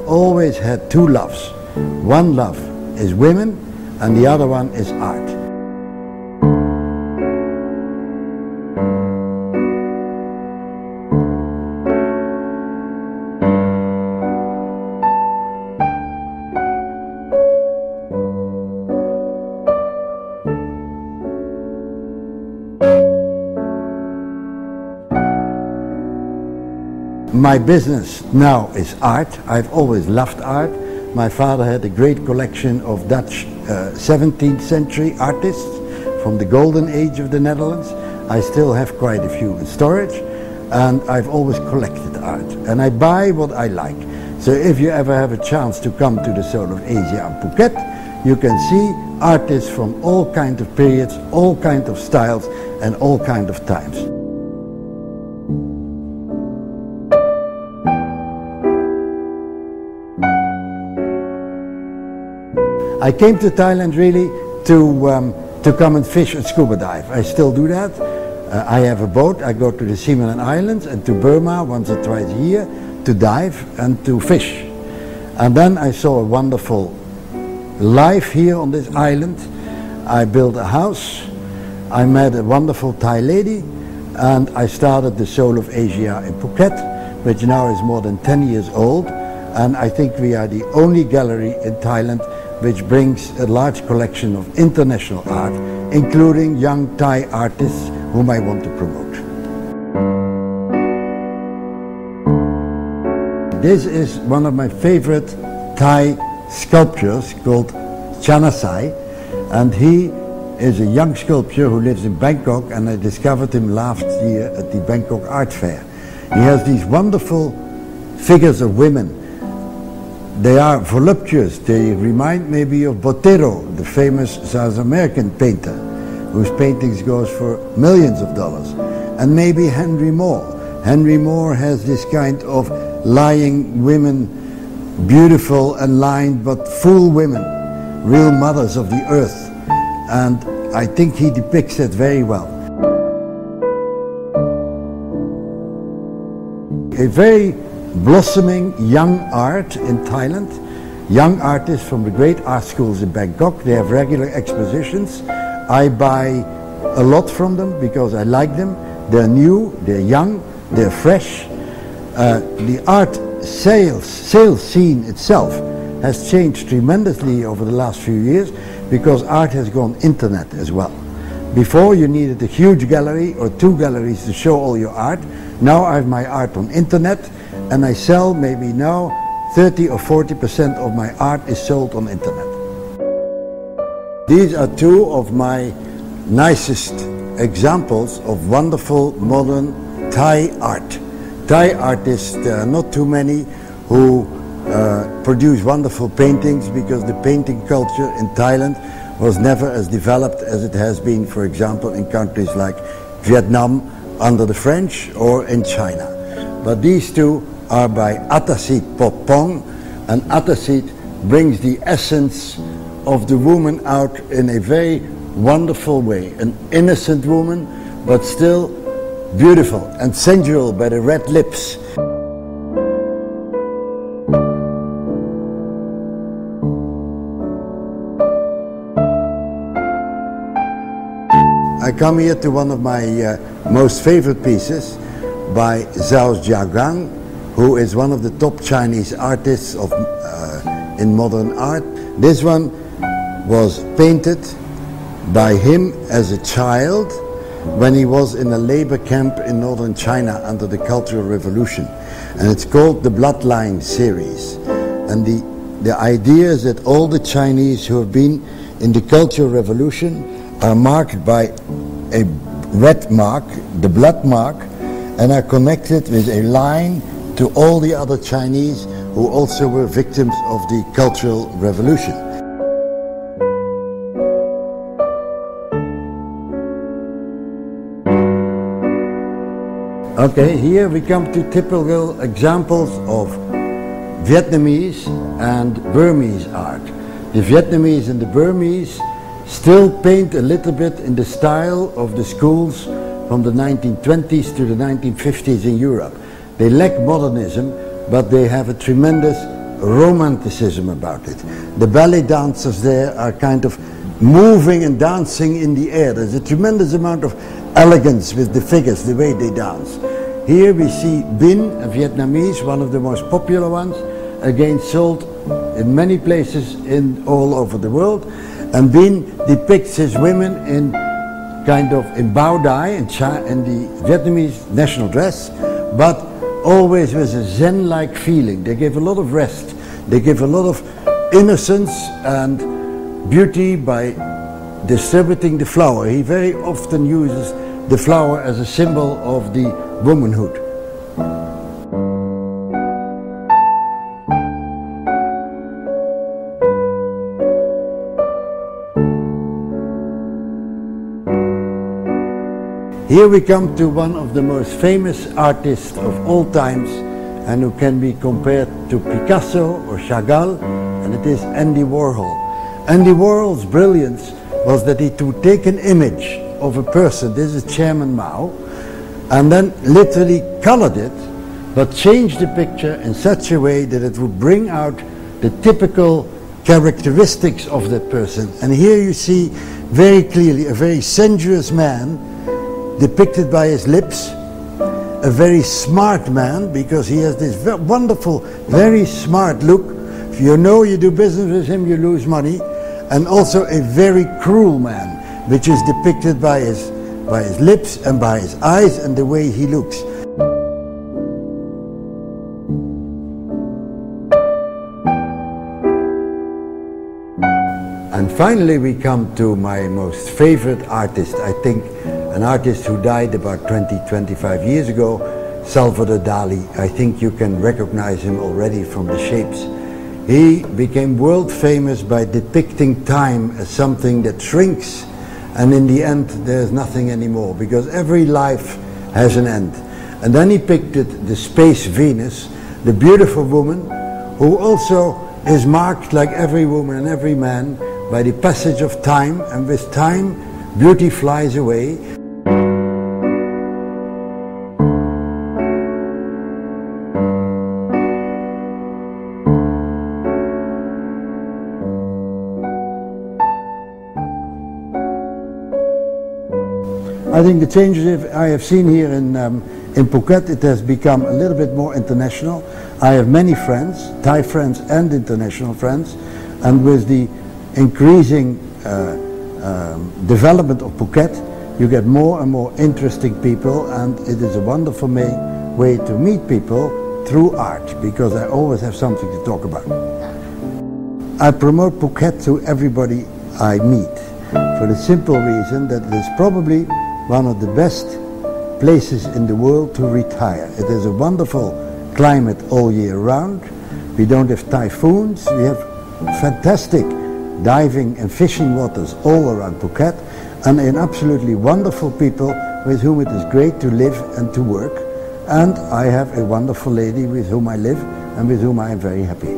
always had two loves. One love is women and the other one is art. My business now is art. I've always loved art. My father had a great collection of Dutch 17th century artists from the golden age of the Netherlands. I still have quite a few in storage, and I've always collected art. And I buy what I like. So if you ever have a chance to come to the Soul of Asia in Phuket, you can see artists from all kinds of periods, all kinds of styles, and all kinds of times. I came to Thailand really to come and fish and scuba dive. I still do that. I have a boat. I go to the Simon Islands and to Burma once or twice a year to dive and to fish. And then I saw a wonderful life here on this island. I built a house. I met a wonderful Thai lady, and I started the Soul of Asia in Phuket, which now is more than 10 years old. And I think we are the only gallery in Thailand which brings a large collection of international art, including young Thai artists whom I want to promote. This is one of my favorite Thai sculptures called Chanasai, and he is a young sculptor who lives in Bangkok, and I discovered him last year at the Bangkok Art Fair. He has these wonderful figures of women. They are voluptuous. They remind maybe of Botero, the famous South American painter, whose paintings goes for millions of dollars. And maybe Henry Moore. Henry Moore has this kind of lying women, beautiful and lined, but full women, real mothers of the earth. And I think he depicts that very well. A very blossoming young art in Thailand. Young artists from the great art schools in Bangkok. They have regular expositions. I buy a lot from them because I like them. They're new, they're young, they're fresh. The art sales scene itself has changed tremendously over the last few years because art has gone internet as well. Before you needed a huge gallery or two galleries to show all your art. Now I have my art on internet, and I sell maybe now 30 or 40% of my art is sold on internet. These are two of my nicest examples of wonderful modern Thai art. Thai artists, there are not too many who produce wonderful paintings, because the painting culture in Thailand was never as developed as it has been, for example, in countries like Vietnam under the French or in China. But these two are by Attasit Potpong, and Attasit brings the essence of the woman out in a very wonderful way. An innocent woman, but still beautiful and sensual by the red lips. I come here to one of my most favorite pieces by Zhao Jiagang, who is one of the top Chinese artists in modern art. This one was painted by him as a child when he was in a labor camp in northern China under the Cultural Revolution. And it's called the Bloodline series. And the idea is that all the Chinese who have been in the Cultural Revolution are marked by a red mark, the blood mark, and are connected with a line to all the other Chinese who also were victims of the Cultural Revolution. Okay, here we come to typical examples of Vietnamese and Burmese art. The Vietnamese and the Burmese still paint a little bit in the style of the schools from the 1920s to the 1950s in Europe. They lack modernism, but they have a tremendous romanticism about it. The ballet dancers there are kind of moving and dancing in the air. There's a tremendous amount of elegance with the figures, the way they dance. Here we see Binh, a Vietnamese, one of the most popular ones, again sold in many places all over the world. And Binh depicts his women in kind of in bao dai, in the Vietnamese national dress, but always with a Zen-like feeling. They give a lot of rest. They give a lot of innocence and beauty by distributing the flower. He very often uses the flower as a symbol of the womanhood. Here we come to one of the most famous artists of all times, and who can be compared to Picasso or Chagall, and it is Andy Warhol. Andy Warhol's brilliance was that he would take an image of a person, this is Chairman Mao, and then literally colored it, but changed the picture in such a way that it would bring out the typical characteristics of that person. And here you see very clearly a very sensuous man depicted by his lips, a very smart man because he has this wonderful, very smart look. If you know you do business with him, you lose money. And also a very cruel man, which is depicted by his lips and by his eyes and the way he looks. And finally we come to my most favorite artist, I think an artist who died about 20-25 years ago, Salvador Dali. I think you can recognize him already from the shapes. He became world famous by depicting time as something that shrinks, and in the end there's nothing anymore, because every life has an end. And then he depicted the space Venus, the beautiful woman, who also is marked like every woman and every man by the passage of time, and with time beauty flies away. I think the changes I have seen here in Phuket, it has become a little bit more international. I have many friends, Thai friends and international friends, and with the increasing development of Phuket, you get more and more interesting people, and it is a wonderful way to meet people through art, because I always have something to talk about. I promote Phuket to everybody I meet, for the simple reason that it is probably one of the best places in the world to retire. It is a wonderful climate all year round. We don't have typhoons. We have fantastic diving and fishing waters all around Phuket, and absolutely wonderful people with whom it is great to live and to work. And I have a wonderful lady with whom I live and with whom I am very happy.